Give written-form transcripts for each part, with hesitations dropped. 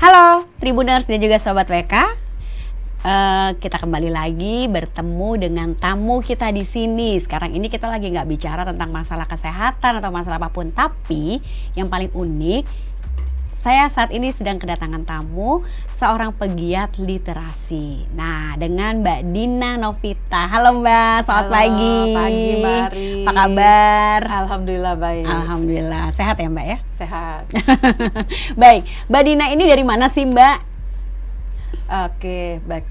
Halo Tribuners dan juga Sobat WK. Kita kembali lagi bertemu dengan tamu kita di sini. Sekarang ini kita lagi nggak bicara tentang masalah kesehatan atau masalah apapun, tapi yang paling unik, saya saat ini sedang kedatangan tamu, seorang pegiat literasi. Nah, dengan Mbak Dina Novita. Halo Mbak, selamat pagi. Pagi Mari. Apa kabar? Alhamdulillah baik. Alhamdulillah, sehat ya Mbak ya? Sehat. Baik, Mbak Dina ini dari mana sih Mbak? Oke, baik.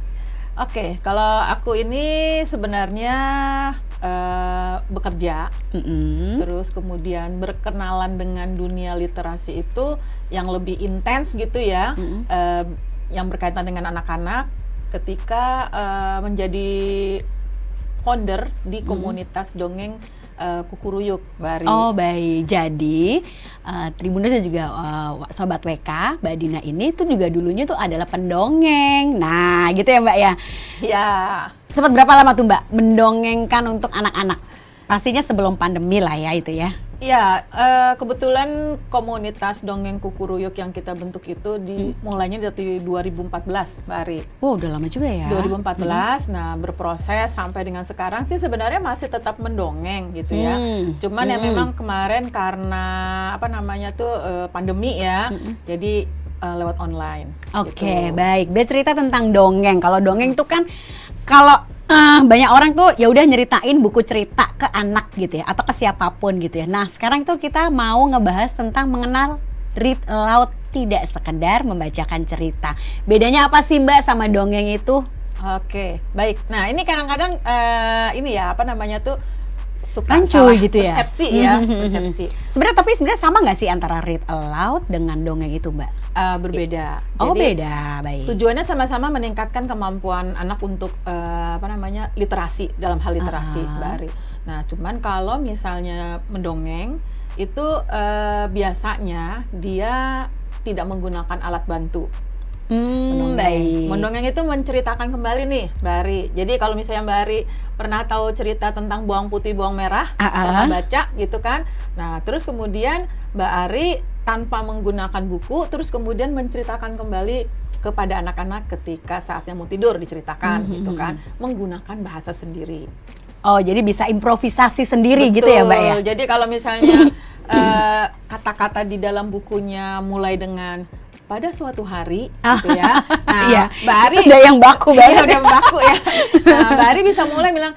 Oke, kalau aku ini sebenarnya bekerja, terus kemudian berkenalan dengan dunia literasi itu yang lebih intens gitu ya, yang berkaitan dengan anak-anak ketika menjadi founder di komunitas dongeng Kukuruyuk, Bari. Oh baik, jadi Tribuners dan juga Sobat WK, Mbak Dina ini tuh juga dulunya tuh adalah pendongeng. Nah gitu ya Mbak ya? Ya. Sempat berapa lama tuh Mbak mendongengkan untuk anak-anak? Pastinya sebelum pandemi lah ya itu ya? Ya, kebetulan komunitas dongeng Kukuruyuk yang kita bentuk itu mulainya dari 2014, Mbak Ari. Oh udah lama juga ya? 2014, nah berproses sampai dengan sekarang sih sebenarnya masih tetap mendongeng gitu ya. Cuman ya memang kemarin karena apa namanya tuh pandemi ya, jadi lewat online. Oke, gitu. baik. Bercerita tentang dongeng. Kalau dongeng tuh kan kalau banyak orang tuh ya udah nyeritain buku cerita ke anak gitu ya atau ke siapapun gitu ya. Nah, sekarang tuh kita mau ngebahas tentang mengenal read aloud, tidak sekedar membacakan cerita. Bedanya apa sih Mbak sama dongeng itu? Oke, baik. Nah, ini kadang-kadang ini ya apa namanya tuh suka Rancu salah gitu ya? persepsi ya, persepsi. Sebenarnya sama nggak sih antara read aloud dengan dongeng itu Mbak? Berbeda. Oh Jadi, beda, baik. tujuannya sama-sama meningkatkan kemampuan anak untuk apa namanya literasi, dalam hal literasi, Mbak Ari. Nah, cuman kalau misalnya mendongeng itu biasanya dia tidak menggunakan alat bantu. Baik. Mendongeng itu menceritakan kembali nih, Mbak Ari. Jadi kalau misalnya Mbak Ari pernah tahu cerita tentang bawang putih, bawang merah, pernah baca gitu kan. Nah, terus kemudian Mbak Ari tanpa menggunakan buku, terus kemudian menceritakan kembali kepada anak-anak ketika saatnya mau tidur diceritakan gitu kan, menggunakan bahasa sendiri. Oh, jadi bisa improvisasi sendiri. Betul. Gitu ya Mbak ya? Jadi kalau misalnya kata-kata di dalam bukunya mulai dengan pada suatu hari gitu ya. Nah, iya. Mbak Ari udah yang baku banget. udah baku ya. Nah, Mbak Ari bisa mulai bilang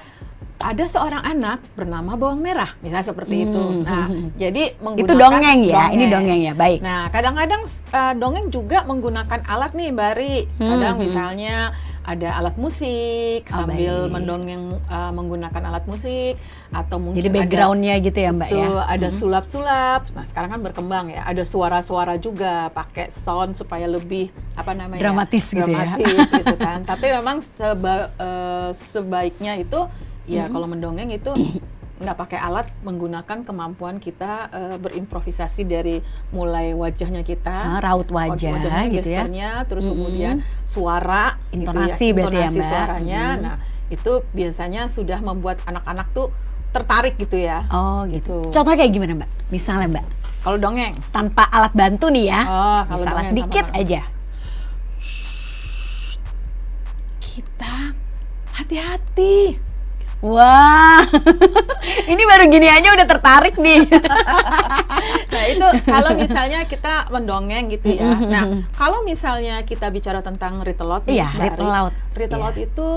ada seorang anak bernama bawang merah, misalnya seperti itu. Nah, jadi menggunakan itu dongeng ya. Ini dongeng ya, baik. Nah, kadang-kadang dongeng juga menggunakan alat nih, Mbak Ari. Kadang misalnya ada alat musik sambil mendongeng menggunakan alat musik, atau mungkin jadi backgroundnya gitu ya Mbak ya. Ada sulap-sulap. Nah, sekarang kan berkembang ya. Ada suara-suara juga, pakai sound supaya lebih apa namanya? Dramatis gitu ya. Dramatis gitu kan. Tapi memang sebaiknya itu ya kalau mendongeng itu nggak pakai alat, menggunakan kemampuan kita berimprovisasi dari mulai wajahnya kita, raut wajah gitu ya, gesternya, terus kemudian suara, intonasi gitu ya, berarti ya Mbak. Suaranya. Nah, itu biasanya sudah membuat anak-anak tuh tertarik gitu ya. Oh gitu. Contohnya kayak gimana Mbak? Misalnya Mbak, kalau dongeng tanpa alat bantu nih ya, kalau misalnya dongeng sedikit aja. Kita hati-hati. Wah, ini baru gini aja udah tertarik nih. Nah itu kalau misalnya kita mendongeng gitu ya. Nah kalau misalnya kita bicara tentang read aloud, read aloud. Read aloud itu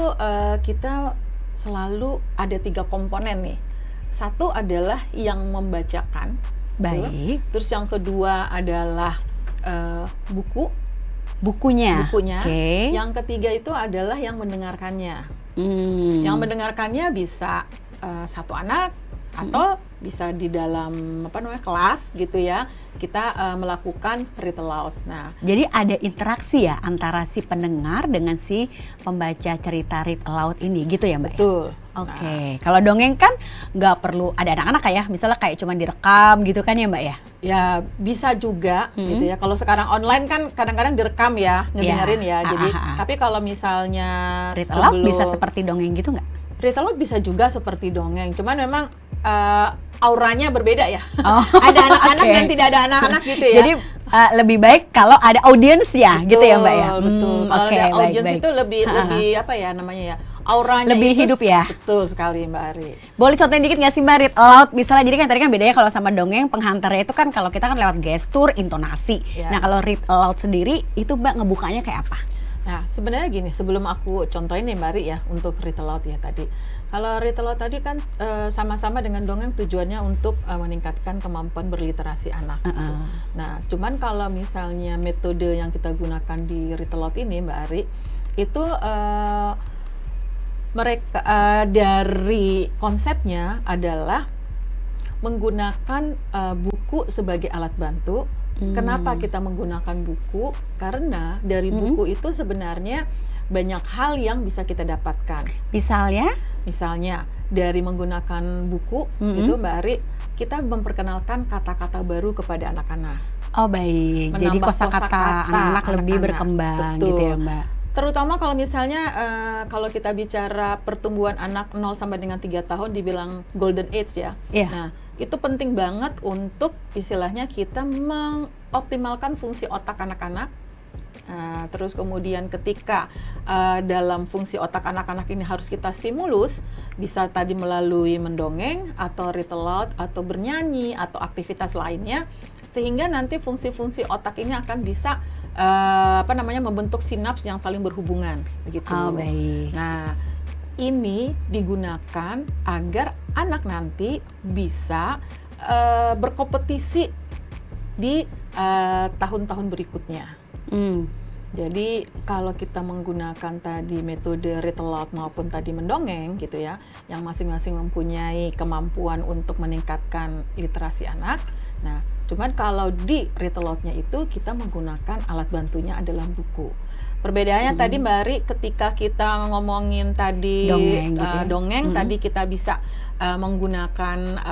kita selalu ada 3 komponen nih. Satu adalah yang membacakan. Baik. Terus yang kedua adalah bukunya. Okay. Yang ketiga itu adalah yang mendengarkannya. Yang mendengarkannya bisa satu anak atau bisa di dalam kelas gitu ya, kita melakukan read aloud. Nah, jadi ada interaksi ya antara si pendengar dengan si pembaca cerita read aloud ini gitu ya Mbak? Betul. Oke. Kalau dongeng kan nggak perlu ada anak-anak kayak misalnya kayak cuma direkam gitu kan ya Mbak ya? Ya bisa juga gitu ya. Kalau sekarang online kan kadang-kadang direkam ya, ngedengerin ya. Jadi tapi kalau misalnya read aloud bisa seperti dongeng gitu nggak? Read aloud bisa juga seperti dongeng. Cuman memang auranya berbeda ya. Oh, ada anak-anak dan tidak ada anak-anak gitu ya. Jadi lebih baik kalau ada audiens ya, betul, gitu ya Mbak ya. Betul. Kalau Oke, ada baik, audiens baik. itu lebih apa ya namanya ya? Auranya Lebih itu hidup ya. Betul sekali Mbak Ari. Boleh contohin dikit nggak sih Mbak Read aloud misalnya, jadi kan tadi kan bedanya kalau sama dongeng penghantarnya itu kan kalau kita kan lewat gestur, intonasi. Ya. Nah kalau read aloud sendiri itu Mbak ngebukanya kayak apa? Nah, sebenarnya gini, sebelum aku contohin nih Mbak Ari ya untuk read aloud ya tadi. Kalau read aloud tadi kan sama-sama dengan dongeng tujuannya untuk meningkatkan kemampuan berliterasi anak. Gitu. Nah, cuman kalau misalnya metode yang kita gunakan di read aloud ini Mbak Ari, itu mereka dari konsepnya adalah menggunakan buku sebagai alat bantu. Kenapa kita menggunakan buku? Karena dari buku itu sebenarnya banyak hal yang bisa kita dapatkan. Misalnya dari menggunakan buku itu Mbak Ari, kita memperkenalkan kata-kata baru kepada anak-anak. Oh baik, jadi kosakata anak-anak lebih berkembang. Betul. Gitu ya Mbak. Terutama kalau misalnya kalau kita bicara pertumbuhan anak 0 sampai dengan 3 tahun dibilang golden age ya. Yeah. Nah, itu penting banget untuk istilahnya kita mengoptimalkan fungsi otak anak-anak. Terus kemudian ketika dalam fungsi otak anak-anak ini harus kita stimulus, bisa tadi melalui mendongeng atau read aloud atau bernyanyi atau aktivitas lainnya, sehingga nanti fungsi-fungsi otak ini akan bisa membentuk sinaps yang saling berhubungan begitu. Oh, baik. Nah, ini digunakan agar anak nanti bisa berkompetisi di tahun-tahun berikutnya. Jadi kalau kita menggunakan tadi metode read aloud maupun tadi mendongeng gitu ya, yang masing-masing mempunyai kemampuan untuk meningkatkan literasi anak. Nah, cuman kalau di read aloud-nya itu kita menggunakan alat bantunya adalah buku. Perbedaannya tadi Mbak Ari, ketika kita ngomongin tadi dongeng, tadi kita bisa menggunakan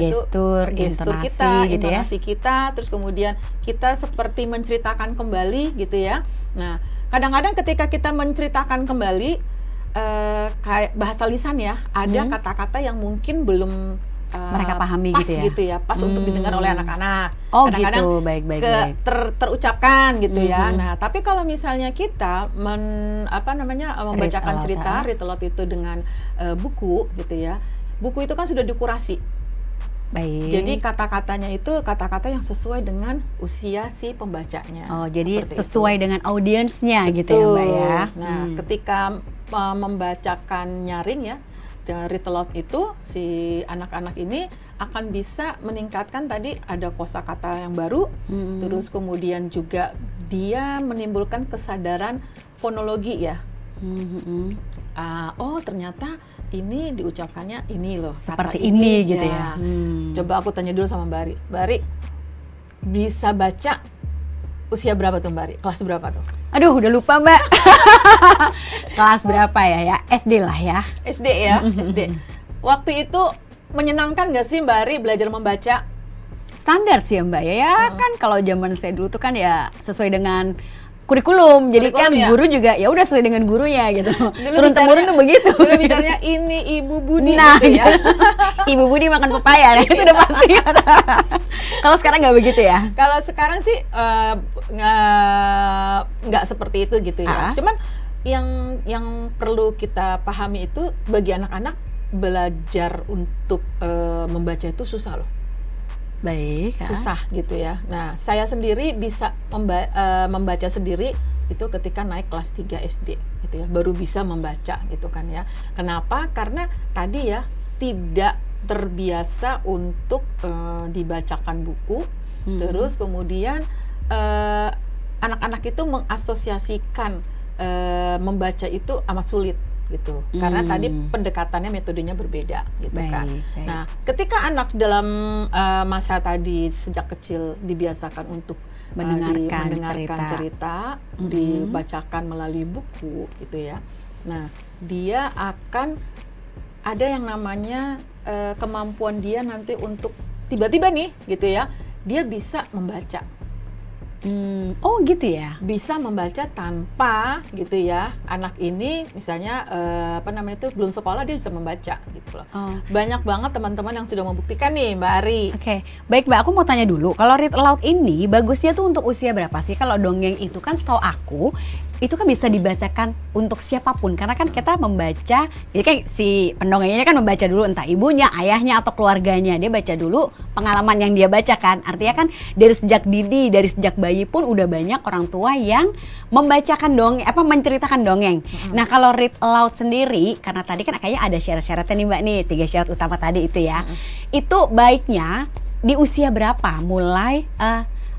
gestur kita, gitu intonasi kita, terus kemudian kita seperti menceritakan kembali gitu ya. Nah, kadang-kadang ketika kita menceritakan kembali kayak bahasa lisan ya, ada kata-kata yang mungkin belum mereka pahami pas gitu ya, pas untuk didengar oleh anak-anak. Oh kadang-kadang gitu, baik. terucapkan gitu ya. Nah, tapi kalau misalnya kita membacakan cerita read aloud itu dengan buku gitu ya, buku itu kan sudah dikurasi. Baik. Jadi kata-katanya itu kata-kata yang sesuai dengan usia si pembacanya. Oh, jadi sesuai dengan audiensnya gitu ya Mbak ya. Nah, ketika membacakan nyaring ya, read aloud itu si anak-anak ini akan bisa meningkatkan tadi ada kosakata yang baru, terus kemudian juga dia menimbulkan kesadaran fonologi ya. Oh ternyata ini diucapkannya ini loh, seperti kata ini gitu ya. Coba aku tanya dulu sama Mbak Ari. Mbak Ari bisa baca usia berapa tuh Mbak Ari? Kelas berapa tuh? Aduh udah lupa Mbak. Kelas berapa ya? SD lah ya. SD ya, SD. Waktu itu menyenangkan nggak sih Mbak Ari belajar membaca? Standar sih ya Mbak ya. Kan kalau zaman saya dulu tuh kan ya sesuai dengan kurikulum. Jadi kan ya? Guru juga ya udah sesuai dengan gurunya gitu. Turun temurun tuh begitu. Dulu bicaranya ini Ibu Budi nah, gitu ya. Ibu Budi makan pepaya, itu udah pasti. Kalau sekarang nggak begitu ya? Kalau sekarang sih nggak seperti itu gitu ya. Cuman yang perlu kita pahami itu bagi anak-anak belajar untuk membaca itu susah loh. Baik. Susah gitu ya. Nah, saya sendiri bisa membaca sendiri itu ketika naik kelas 3 SD gitu ya. Baru bisa membaca gitu kan ya. Kenapa? Karena tadi ya tidak terbiasa untuk dibacakan buku. Terus kemudian anak-anak itu mengasosiasikan membaca itu amat sulit gitu. Karena tadi pendekatannya metodenya berbeda gitu kan. Nah, ketika anak dalam masa tadi sejak kecil dibiasakan untuk mendengarkan cerita dibacakan melalui buku gitu ya. Nah, dia akan ada yang namanya kemampuan dia nanti untuk tiba-tiba nih gitu ya, dia bisa membaca. Oh gitu ya. Bisa membaca tanpa gitu ya. Anak ini misalnya belum sekolah dia bisa membaca gitu loh. Banyak banget teman-teman yang sudah membuktikan nih Mbak Ari. Oke, baik Mbak, aku mau tanya dulu. Kalau read aloud ini bagusnya tuh untuk usia berapa sih? Kalau dongeng itu kan setahu aku itu kan bisa dibacakan untuk siapapun karena kan kita membaca, jadi kan si pendongengnya kan membaca dulu entah ibunya, ayahnya atau keluarganya, dia baca dulu pengalaman yang dia bacakan. Artinya kan dari sejak dini, dari sejak bayi pun udah banyak orang tua yang membacakan dongeng, menceritakan dongeng. Nah kalau read aloud sendiri, karena tadi kan kayaknya ada syarat-syaratnya nih Mbak nih, 3 syarat utama tadi itu ya. Itu baiknya di usia berapa mulai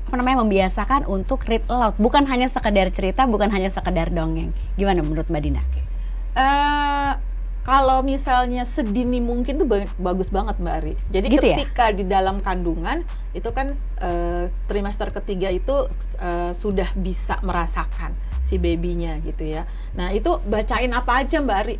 membiasakan untuk read aloud, bukan hanya sekedar cerita, bukan hanya sekedar dongeng. Gimana menurut Mbak Dina? Kalau misalnya sedini mungkin tuh bagus banget Mbak Ari. Jadi gitu ketika di dalam kandungan itu kan trimester ketiga itu sudah bisa merasakan si babynya gitu ya. Nah itu bacain apa aja Mbak Ari?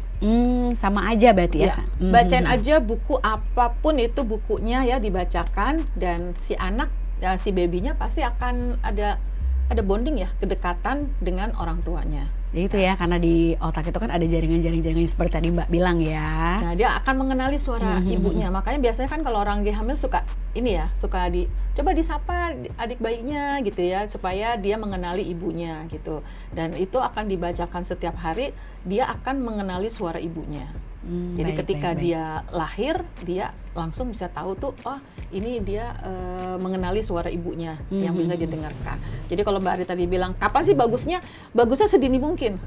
Sama aja berarti ya. Bacain aja buku apapun itu bukunya ya dibacakan, dan si anak si babynya pasti akan ada bonding ya, kedekatan dengan orang tuanya. Jadi itu ya, karena di otak itu kan ada jaringan-jaringan seperti tadi Mbak bilang ya. Nah dia akan mengenali suara ibunya. Makanya biasanya kan kalau orang lagi hamil suka coba disapa adik bayinya gitu ya, supaya dia mengenali ibunya gitu. Dan itu akan dibacakan setiap hari, dia akan mengenali suara ibunya. Jadi ketika dia lahir, dia langsung bisa tahu tuh, oh ini dia mengenali suara ibunya yang bisa didengarkan. Jadi kalau Mbak Ari tadi bilang, kapan sih bagusnya? Bagusnya sedini mungkin.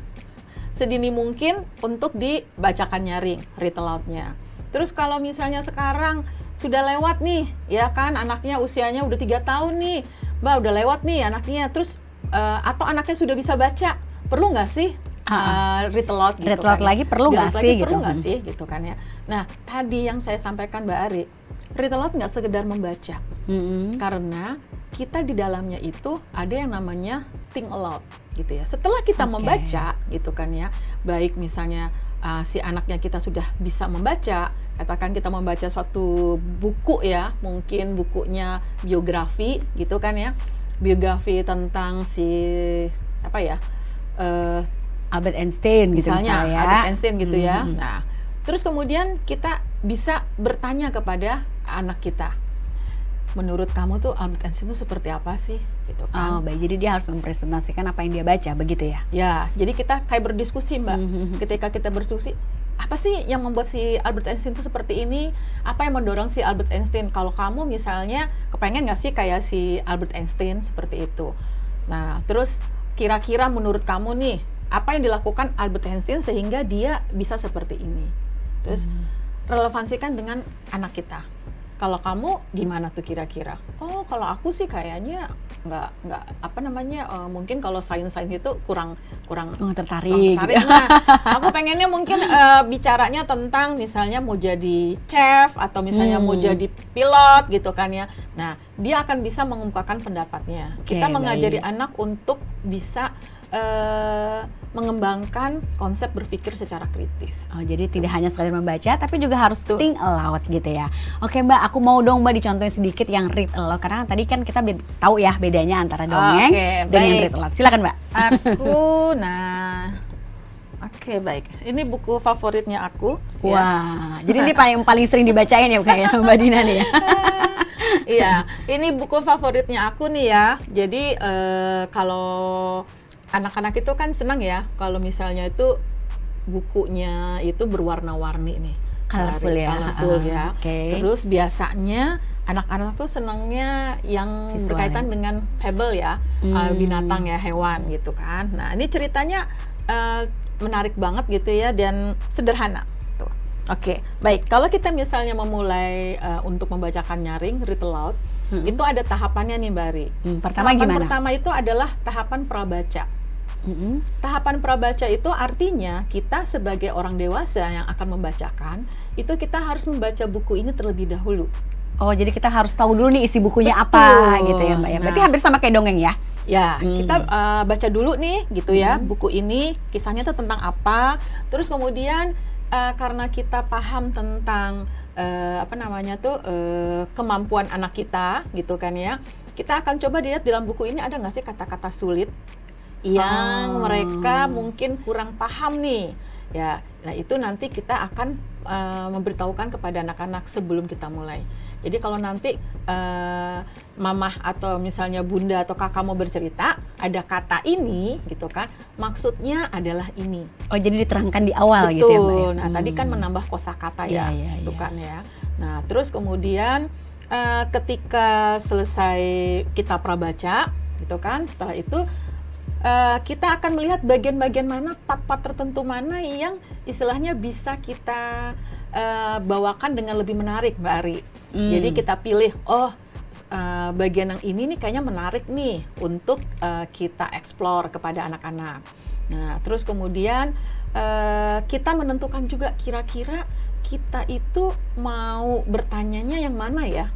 Sedini mungkin untuk dibacakan nyaring, read aloud-nya. Terus kalau misalnya sekarang sudah lewat nih, ya kan anaknya usianya udah 3 tahun nih, Mbak udah lewat nih anaknya, terus atau anaknya sudah bisa baca, perlu nggak sih? Read aloud gitu. Read aloud lagi perlu nggak sih gitu? Perlu nggak sih gitu kan ya. Nah tadi yang saya sampaikan Mbak Ari, read aloud nggak sekedar membaca, karena kita di dalamnya itu ada yang namanya think aloud gitu ya. Setelah kita membaca gitu kan ya, baik misalnya si anaknya kita sudah bisa membaca, katakan kita membaca suatu buku ya, mungkin bukunya biografi gitu kan ya, biografi tentang si Albert Einstein gitu misalnya ya. Albert Einstein gitu ya. Nah, terus kemudian kita bisa bertanya kepada anak kita, menurut kamu tuh Albert Einstein itu seperti apa sih? Gitu kan. Oh, baik. Jadi dia harus mempresentasikan apa yang dia baca, begitu ya? Ya, jadi kita kayak berdiskusi Mbak. Ketika kita berdiskusi, apa sih yang membuat si Albert Einstein itu seperti ini? Apa yang mendorong si Albert Einstein? Kalau kamu misalnya kepengen nggak sih kayak si Albert Einstein seperti itu? Nah, terus kira-kira menurut kamu nih, apa yang dilakukan Albert Einstein sehingga dia bisa seperti ini? Terus relevansikan dengan anak kita. Kalau kamu gimana tuh kira-kira? Oh, kalau aku sih kayaknya nggak mungkin kalau sains itu kurang tertarik. Nah, aku pengennya mungkin bicaranya tentang misalnya mau jadi chef atau misalnya mau jadi pilot gitu kan ya. Nah, dia akan bisa mengemukakan pendapatnya. Kita mengajari anak untuk bisa mengembangkan konsep berpikir secara kritis. Oh, jadi tidak hanya sekadar membaca, tapi juga harus think aloud gitu ya. Oke Mbak, aku mau dong Mbak dicontohin sedikit yang read aloud, karena tadi kan kita tahu ya bedanya antara dongeng dan yang read aloud. Silakan Mbak. Oke, baik. Ini buku favoritnya aku. Wah, jadi ini paling sering dibacain ya kayaknya Mbak Dina nih ya. Iya, ini buku favoritnya aku nih ya. Jadi kalau anak-anak itu kan senang ya kalau misalnya itu bukunya itu berwarna-warni nih. Colorful ya. Terus biasanya anak-anak tuh senangnya yang berkaitan dengan fable ya, binatang ya, hewan gitu kan. Nah, ini ceritanya menarik banget gitu ya, dan sederhana. Oke, baik. Kalau kita misalnya memulai untuk membacakan nyaring, read aloud, itu ada tahapannya nih Mbak Ari. Tahapan pertama itu adalah tahapan prabaca. Tahapan prabaca itu artinya kita sebagai orang dewasa yang akan membacakan, itu kita harus membaca buku ini terlebih dahulu. Oh, jadi kita harus tahu dulu nih isi bukunya apa gitu ya Mbak ya. Berarti hampir sama kayak dongeng ya? Ya, kita baca dulu nih gitu ya, buku ini kisahnya itu tentang apa. Terus kemudian karena kita paham tentang kemampuan anak kita gitu kan ya, kita akan coba lihat dalam buku ini ada nggak sih kata-kata sulit yang mereka mungkin kurang paham nih. Ya, nah itu nanti kita akan memberitahukan kepada anak-anak sebelum kita mulai. Jadi kalau nanti mamah atau misalnya bunda atau kakak mau bercerita, ada kata ini gitu kan, maksudnya adalah ini. Oh, jadi diterangkan di awal. Betul. Gitu ya, Mbak? Nah, tadi kan menambah kosakata ya, itu kan ya. Nah, terus kemudian ketika selesai kita prabaca, gitu kan, setelah itu kita akan melihat bagian-bagian mana, part-part tertentu mana yang istilahnya bisa kita bawakan dengan lebih menarik, Mbak Ari. Jadi kita pilih, bagian yang ini nih kayaknya menarik nih untuk kita explore kepada anak-anak. Nah, terus kemudian kita menentukan juga kira-kira kita itu mau bertanyanya yang mana ya.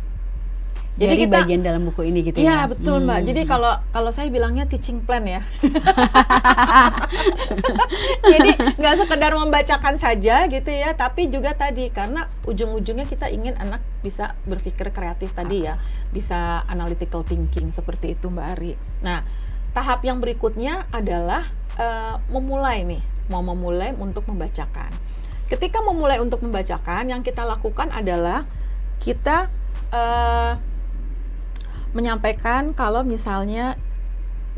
Jadi kita, bagian dalam buku ini gitu ya? Iya, betul Mbak. Jadi kalau saya bilangnya teaching plan ya. Jadi nggak sekedar membacakan saja gitu ya, tapi juga tadi karena ujung-ujungnya kita ingin anak bisa berpikir kreatif tadi ya, bisa analytical thinking seperti itu Mbak Ari. Nah, tahap yang berikutnya adalah memulai nih, mau memulai untuk membacakan. Ketika memulai untuk membacakan, yang kita lakukan adalah kita menyampaikan kalau misalnya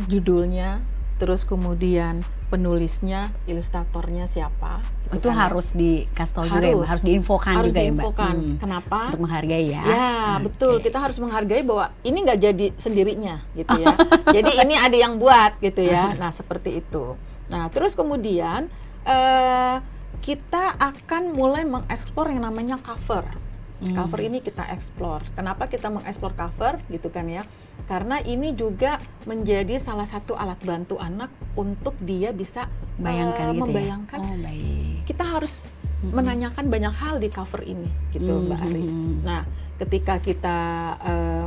judulnya, terus kemudian penulisnya, ilustratornya siapa. Itu kan harus dikasih tahu juga ya, harus diinfokan juga ya Mbak. Kenapa? Untuk menghargai ya. Ya, betul. Kita harus menghargai bahwa ini nggak jadi sendirinya gitu ya. Jadi ini ada yang buat gitu ya. Nah, seperti itu. Nah, terus kemudian kita akan mulai mengeksplor yang namanya cover. Cover ini kita explore. Kenapa kita mengeksplor cover gitu kan ya? Karena ini juga menjadi salah satu alat bantu anak untuk dia bisa membayangkan. Ya? Baik. Kita harus menanyakan banyak hal di cover ini gitu Mbak Ari. Nah, ketika kita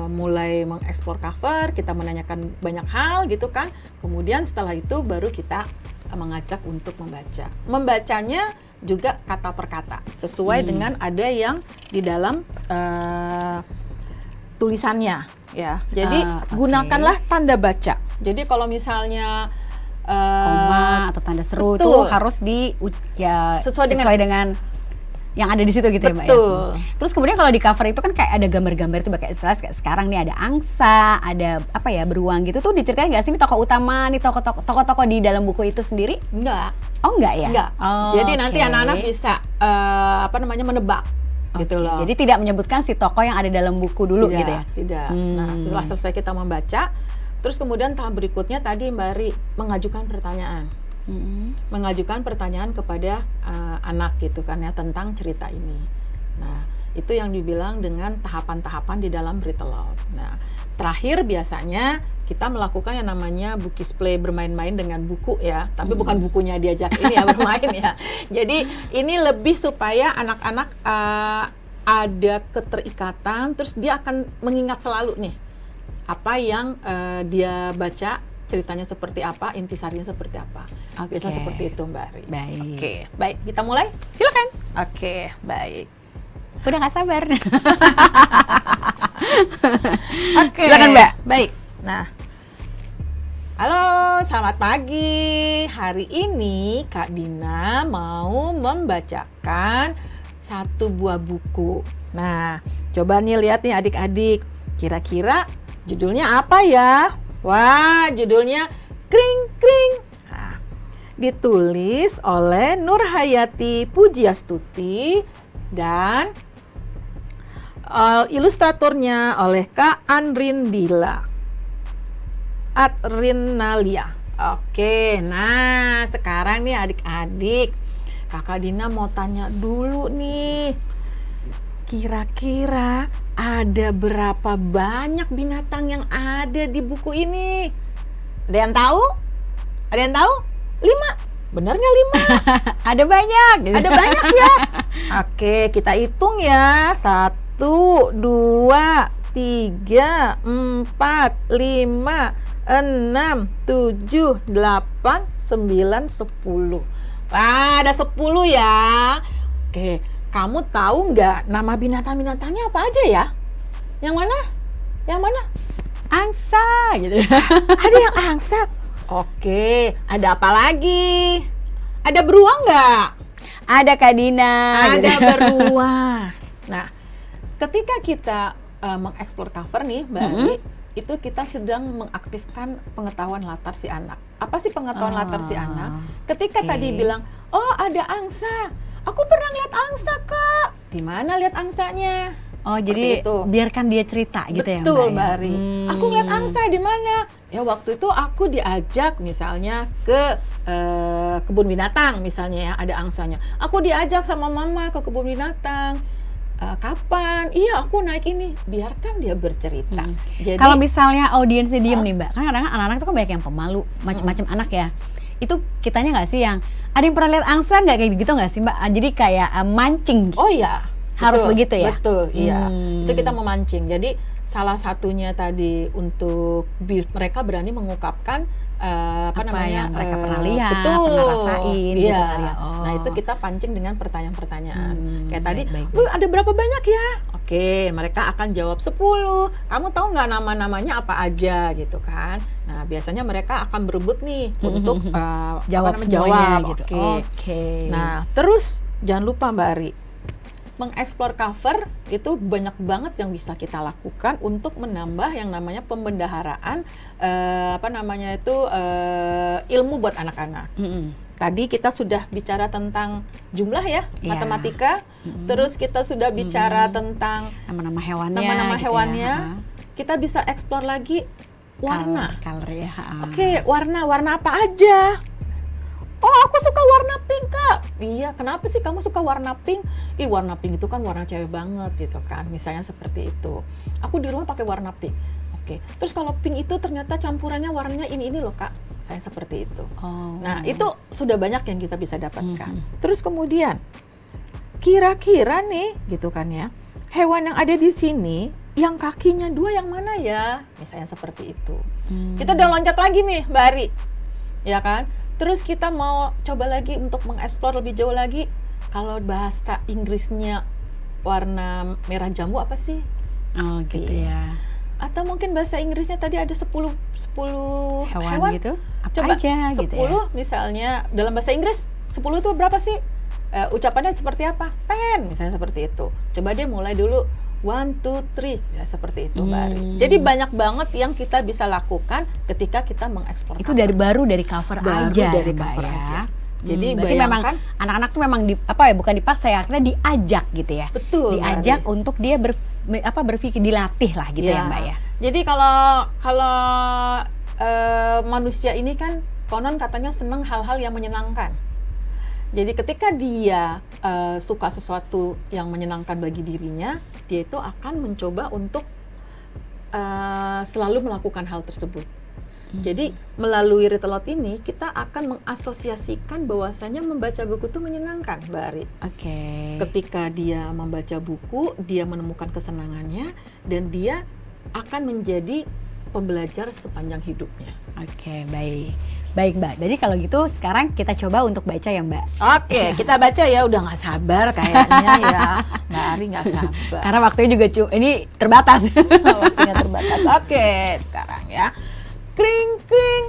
mulai mengeksplor cover, kita menanyakan banyak hal gitu kan. Kemudian setelah itu baru kita mengajak untuk membaca. Membacanya juga kata per kata sesuai dengan ada yang di dalam tulisannya ya. Jadi gunakanlah tanda baca. Jadi kalau misalnya koma atau tanda seru itu harus sesuai dengan yang ada di situ gitu ya Mbak ya. Terus kemudian kalau di cover itu kan kayak ada gambar-gambar itu kayak sekarang nih ada angsa, ada beruang gitu tuh, diceritain nggak sih ini tokoh utama nih, tokoh-tokoh di dalam buku itu sendiri? Enggak. Oh enggak ya? Enggak. Jadi nanti anak-anak bisa menebak gitu loh. Jadi tidak menyebutkan si tokoh yang ada dalam buku dulu gitu ya? Tidak. Nah, setelah selesai kita membaca, terus kemudian tahap berikutnya tadi Mbak Ari mengajukan pertanyaan. Mengajukan pertanyaan kepada anak gitu kan ya tentang cerita ini. Nah, itu yang dibilang dengan tahapan-tahapan di dalam Read Aloud. Nah, terakhir biasanya kita melakukan yang namanya bookies play, bermain-main dengan buku ya, tapi bukan bukunya diajak ini ya bermain ya. Jadi ini lebih supaya anak-anak ada keterikatan, terus dia akan mengingat selalu nih apa yang dia baca, ceritanya seperti apa, intisarinya seperti apa. Biasa seperti itu Mbak Ari. Baik. Baik, kita mulai? Silakan. Baik. Udah nggak sabar. Silakan Mbak. Baik. Nah, halo, selamat pagi. Hari ini Kak Dina mau membacakan satu buah buku. Nah, coba nih lihat nih adik-adik. Kira-kira judulnya apa ya? Wah, judulnya Kring Kring. Nah, ditulis oleh Nurhayati Pujiastuti dan ilustratornya oleh Kak Adrinalia. Oke, nah sekarang nih adik-adik, Kakak Dina mau tanya dulu nih. Kira-kira ada berapa banyak binatang yang ada di buku ini? Ada yang tahu? Ada yang tahu? 5. Benernya 5? Ada banyak. Ada banyak ya? Oke, kita hitung ya. 1, 2, 3, 4, 5, 6, 7, 8, 9, 10. Wah, ada 10 ya. Oke, kamu tahu nggak nama binatang-binatangnya apa aja ya? Yang mana? Yang mana? angsa gitu. Ada yang angsa. Oke, ada apa lagi? Ada beruang nggak? Ada Kak Dina. Ada gitu. beruang. Nah, ketika kita mengeksplor cover nih, Mbak Ani, itu kita sedang mengaktifkan pengetahuan latar si anak. Apa sih pengetahuan latar si anak? Ketika tadi bilang, oh ada angsa. Aku pernah lihat angsa, Kak. Di mana lihat angsanya? Oh, jadi itu. biarkan dia cerita gitu ya, Mbak. Betul, ya? Mbak Ari. Aku ngeliat angsa di mana? Ya waktu itu aku diajak misalnya ke kebun binatang misalnya ya, ada angsanya. Aku diajak sama mama ke kebun binatang. Kapan? Iya, aku naik ini. Biarkan dia bercerita. Jadi Kalau misalnya audiensnya diem nih, Mbak, kan kadang-kadang anak-anak itu kan banyak yang pemalu, macam-macam anak ya. Itu kitanya nggak sih yang ada yang pernah lihat angsa nggak kayak gitu nggak sih, Mbak? Jadi kayak mancing. oh ya, Harus begitu ya? Betul, iya. Itu kita memancing. Jadi salah satunya tadi untuk mereka berani mengungkapkan apa namanya yang mereka pernah lihat, betul, pernah rasain, iya. gitu kali ya. Nah itu kita pancing dengan pertanyaan-pertanyaan. Kayak tadi, baik. ada berapa banyak ya? Oke, mereka akan jawab 10. Kamu tahu nggak nama-namanya apa aja gitu kan? Nah biasanya mereka akan berebut nih untuk Jawab apa namanya, semuanya jawab. gitu. Oke. Nah terus jangan lupa Mbak Ari, mengeksplor cover itu banyak banget yang bisa kita lakukan untuk menambah yang namanya pembendaharaan ilmu buat anak-anak. Tadi kita sudah bicara tentang jumlah ya, matematika. Terus kita sudah bicara tentang nama-nama hewannya. Nama-nama gitu hewannya. ya. Kita bisa explore lagi warna. Color ya. Oke, warna apa aja? Oh, aku suka warna pink, Kak. Iya, kenapa sih kamu suka warna pink? Ih, warna pink itu kan warna cewek banget gitu kan. Misalnya seperti itu. Aku di rumah pakai warna pink. Oke. Terus kalau pink itu ternyata campurannya warnanya ini loh, Kak. Saya seperti itu. Oh. Nah, itu sudah banyak yang kita bisa dapatkan. Terus kemudian kira-kira nih gitu kan ya. Hewan yang ada di sini yang kakinya 2 yang mana ya? Misalnya seperti itu. Kita udah loncat lagi nih, Mbak Ari. Ya kan? Terus kita mau coba lagi untuk mengeksplor lebih jauh lagi. Kalau bahasa Inggrisnya warna merah jambu apa sih? Oh gitu ya. Atau mungkin bahasa Inggrisnya tadi ada 10 hewan gitu? Apa Coba aja 10 gitu ya? misalnya dalam bahasa Inggris 10 itu berapa sih? Ucapannya seperti apa? 10 misalnya seperti itu. Coba dia mulai dulu 1, 2, 3 ya seperti itu Mbak Ari. Jadi banyak banget yang kita bisa lakukan ketika kita mengeksplor. Itu dari cover aja. Dari Mbak, cover ya. aja. Jadi berarti memang anak-anak tuh memang bukan dipaksa ya, akhirnya diajak gitu ya. Betul. Diajak untuk dia berpikir, dilatih lah gitu ya Mbak ya. Jadi kalau manusia ini kan konon katanya senang hal-hal yang menyenangkan. Jadi ketika dia suka sesuatu yang menyenangkan bagi dirinya, dia itu akan mencoba untuk selalu melakukan hal tersebut. Jadi melalui Ritelot ini kita akan mengasosiasikan bahwasanya membaca buku itu menyenangkan, Mbak Ari. Oke. Ketika dia membaca buku, dia menemukan kesenangannya dan dia akan menjadi pembelajar sepanjang hidupnya. Oke, baik Mbak. Jadi kalau gitu sekarang kita coba untuk baca ya Mbak. Oke, kita baca ya. Udah nggak sabar kayaknya ya. Mbak Ari nggak sabar. Karena waktunya juga ini terbatas. Waktunya terbatas. Oke, sekarang ya. Kring, kring.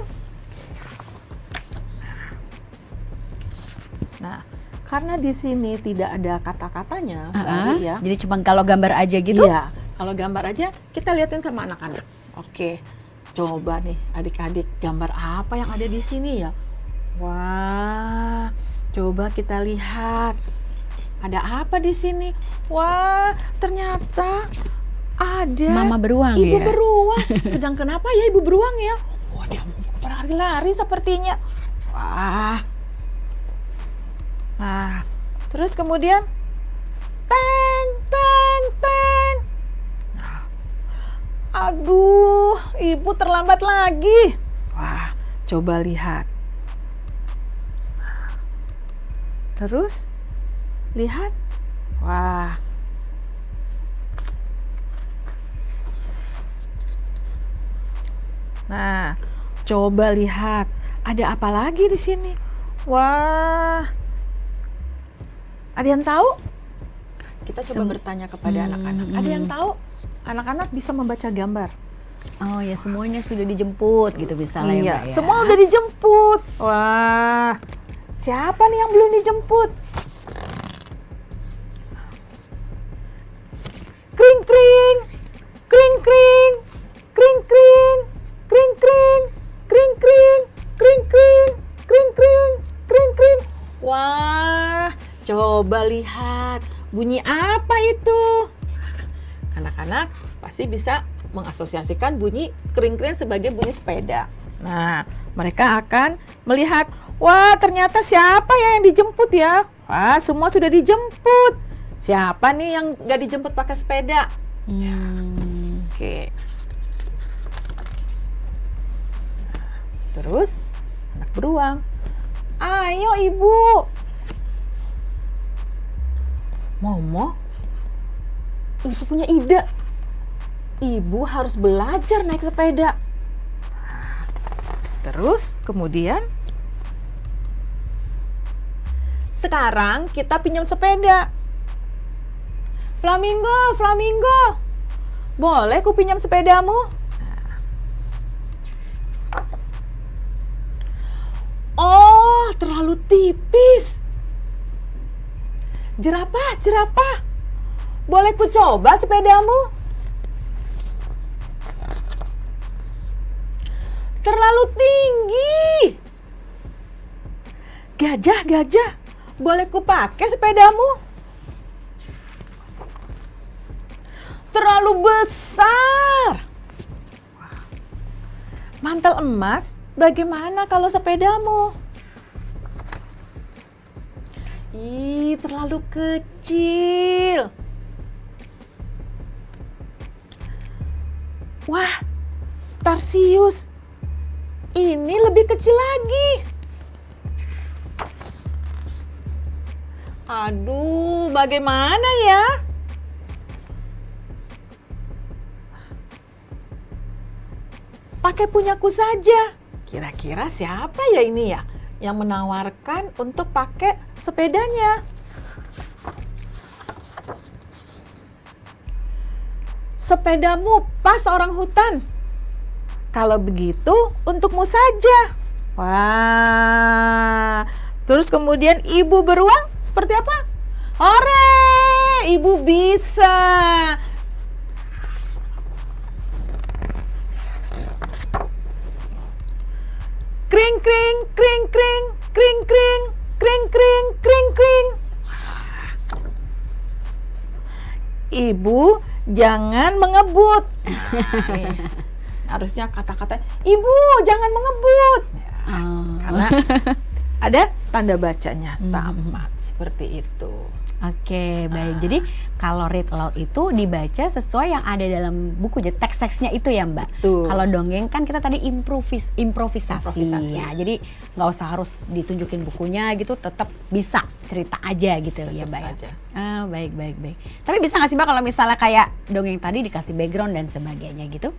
Nah, karena di sini tidak ada kata-katanya, Mbak Ari ya. Jadi cuma kalau gambar aja gitu? Iya, kalau gambar aja kita liatin sama anak-anak. Oke, coba nih adik-adik, gambar apa yang ada di sini ya? Wah, coba kita lihat. Ada apa di sini? Wah, ternyata ada Mama beruang ibu ya? beruang. Sedang kenapa ya ibu beruang ya? Wah, dia mau berlari-lari sepertinya. Wah. Nah, terus kemudian teng, teng, teng. Nah, aduh, ibu terlambat lagi. Wah, coba lihat. Terus lihat. Wah. Nah, coba lihat. Ada apa lagi di sini? Wah. Ada yang tahu? Kita coba bertanya kepada anak-anak. Ada yang tahu? Anak-anak bisa membaca gambar. Oh ya, semuanya sudah dijemput gitu misalnya ya, Iya, Mbak ya. semua udah dijemput. Wah, siapa nih yang belum dijemput? Kring kring, kring kring, kring kring, kring kring, kring kring, kring kring, kring kring, kring kring. Wah, coba lihat bunyi apa itu? Anak-anak pasti bisa mengasosiasikan bunyi kring-kring sebagai bunyi sepeda. Nah, mereka akan melihat, wah ternyata siapa ya yang dijemput ya? Wah, semua sudah dijemput. Siapa nih yang nggak dijemput pakai sepeda? Oke. Terus, anak beruang. Ayo ibu. Momo, ibu punya ide. Ibu harus belajar naik sepeda. Terus kemudian sekarang kita pinjam sepeda. Flamingo, Flamingo, boleh ku pinjam sepedamu? Oh, terlalu tipis. Jerapah, jerapah, boleh ku coba sepedamu? Terlalu tinggi. Gajah, gajah, boleh ku pakai sepedamu? Terlalu besar. Mantel emas, bagaimana kalau sepedamu? Ih, terlalu kecil. Wah, Tarsius, ini lebih kecil lagi. Aduh, bagaimana ya? Pakai punyaku saja. Kira-kira siapa ya ini ya yang menawarkan untuk pakai sepedanya? Sepedamu pas orang hutan. Kalau begitu, untukmu saja. Wah. Terus kemudian ibu beruang seperti apa? Hore, ibu bisa. Kring kring, kring kring, kring kring, kring kring, kring kring. Ibu jangan mengebut. Nah, nih. Harusnya kata-kata, ibu jangan mengebut. Ya, karena ada tanda bacanya, tamat, seperti itu. Oke, baik. Jadi kalau read aloud itu dibaca sesuai yang ada dalam buku, jadi teks-teksnya itu ya Mbak. Betul. Kalau dongeng kan kita tadi improvisasi. Improvisasi. Ya, jadi nggak usah harus ditunjukin bukunya gitu, tetap bisa cerita aja gitu ya Mbak. Aja. Ah, baik. Tapi bisa nggak sih Mbak kalau misalnya kayak dongeng tadi dikasih background dan sebagainya gitu?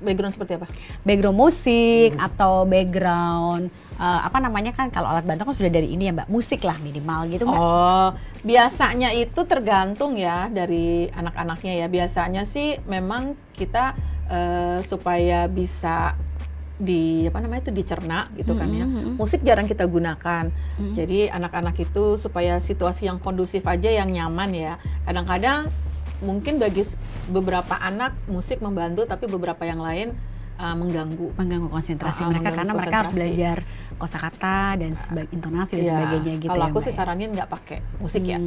Background seperti apa? Background musik atau background apa namanya, kan kalau alat bantu kan sudah dari ini ya Mbak, musik lah minimal gitu Mbak. Oh, biasanya itu tergantung ya dari anak-anaknya ya. Biasanya sih memang kita supaya bisa dicerna gitu kan ya. Musik jarang kita gunakan. Jadi anak-anak itu supaya situasi yang kondusif aja, yang nyaman ya. Kadang-kadang mungkin bagi beberapa anak musik membantu, tapi beberapa yang lain mengganggu konsentrasi mereka, karena mereka harus belajar kosakata dan intonasi dan sebagainya gitu. Kalau ya, aku Mbak, sih saranin nggak pakai musik ya.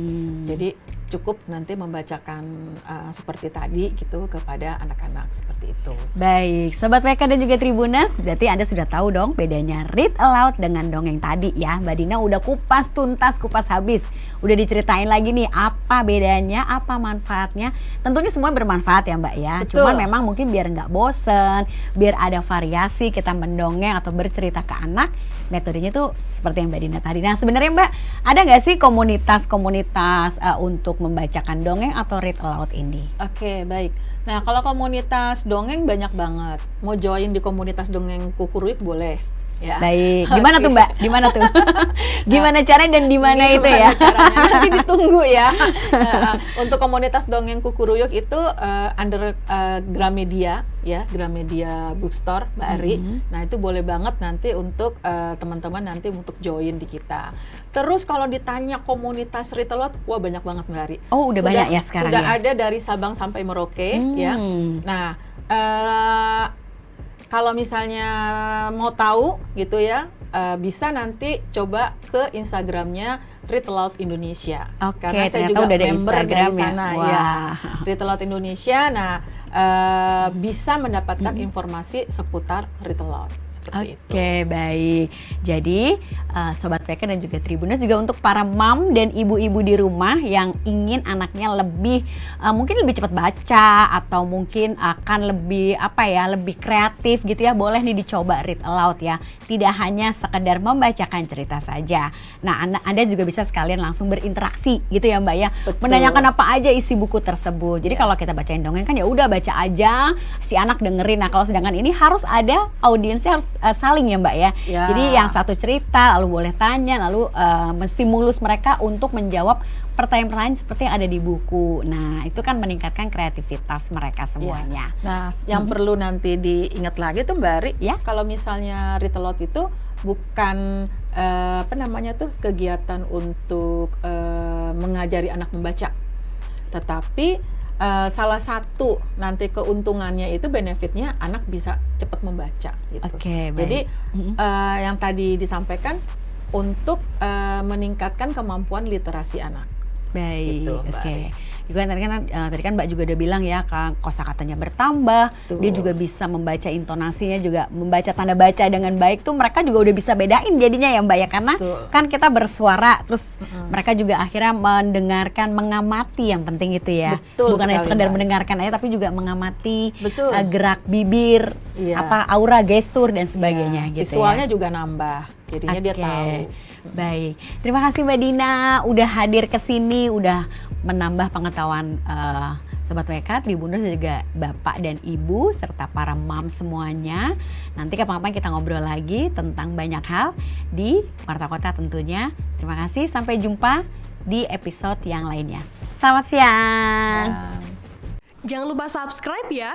Jadi cukup nanti membacakan seperti tadi gitu kepada anak-anak seperti itu. Baik, Sobat WK dan juga Tribuners, berarti Anda sudah tahu dong bedanya read aloud dengan dongeng tadi ya. Mbak Dina udah kupas tuntas, kupas habis. Udah diceritain lagi nih apa bedanya, apa manfaatnya. Tentunya semua bermanfaat ya Mbak ya. Betul. Cuma memang mungkin biar nggak bosen, biar ada variasi kita mendongeng atau bercerita ke anak, metodenya tuh seperti yang Mbak Dina tadi. Nah sebenarnya Mbak, ada nggak sih komunitas-komunitas untuk membacakan dongeng atau read aloud ini? Oke, baik. Nah, kalau komunitas dongeng banyak banget. Mau join di komunitas dongeng Kukuruik boleh. Ya. Baik, gimana tuh Mbak? Gimana tuh? Gimana caranya dan di mana itu ya? Caranya nanti ditunggu ya. Untuk komunitas dongeng Kukuruyuk itu under Gramedia ya, Gramedia Bookstore Mbak Ari. Nah itu boleh banget nanti untuk teman-teman nanti untuk join di kita. Terus kalau ditanya komunitas Read Aloud, wah banyak banget Mbak Ari. Oh udah banyak ya sekarang sudah ya? ada dari Sabang sampai Merauke ya. Nah kalau misalnya mau tahu gitu ya, bisa nanti coba ke Instagramnya Read Aloud Indonesia. Oke, karena saya juga udah ada member Instagram dari sana ya. ya. Read Aloud Indonesia. Nah, bisa mendapatkan informasi seputar Read Aloud. Oke, baik. Jadi Sobat WK dan juga Tribuners juga untuk para mam dan ibu-ibu di rumah yang ingin anaknya lebih mungkin lebih cepat baca atau mungkin akan lebih lebih kreatif gitu ya, boleh nih dicoba Read Aloud ya. Tidak hanya sekedar membacakan cerita saja. Nah, Anda juga bisa sekalian langsung berinteraksi gitu ya Mbak ya. Betul. Menanyakan apa aja isi buku tersebut. Jadi kalau kita bacain dongeng kan ya udah baca aja, si anak dengerin. Nah, kalau sedangkan ini harus ada audiensnya, harus saling ya Mbak ya. Jadi yang satu cerita lalu boleh tanya, lalu menstimulus mereka untuk menjawab pertanyaan-pertanyaan seperti yang ada di buku. Nah itu kan meningkatkan kreativitas mereka semuanya. Nah yang perlu nanti diingat lagi tuh Mbak Ari, kalau misalnya Read Aloud itu bukan kegiatan untuk mengajari anak membaca, tetapi salah satu nanti keuntungannya itu benefitnya anak bisa cepat membaca gitu. Oke, baik. Jadi yang tadi disampaikan untuk meningkatkan kemampuan literasi anak. Baik, gitu, oke. Juga tadi kan Mbak juga udah bilang ya, kosakatanya bertambah, dia juga bisa membaca intonasinya, juga membaca tanda baca dengan baik tuh mereka juga udah bisa bedain jadinya ya Mbak ya, karena kan kita bersuara terus mereka juga akhirnya mendengarkan, mengamati yang penting itu ya. Bukan hanya sekedar mendengarkan aja tapi juga mengamati gerak bibir, aura, gestur dan sebagainya gitu. Visualnya juga nambah, jadinya dia tahu. Baik, terima kasih Mbak Dina udah hadir ke sini, udah menambah pengetahuan Sobat WK, Tribuners dan juga Bapak dan Ibu serta para mam semuanya. Nanti kapan-kapan kita ngobrol lagi tentang banyak hal di Warta Kota tentunya. Terima kasih, sampai jumpa di episode yang lainnya. Selamat siang. Jangan lupa subscribe ya.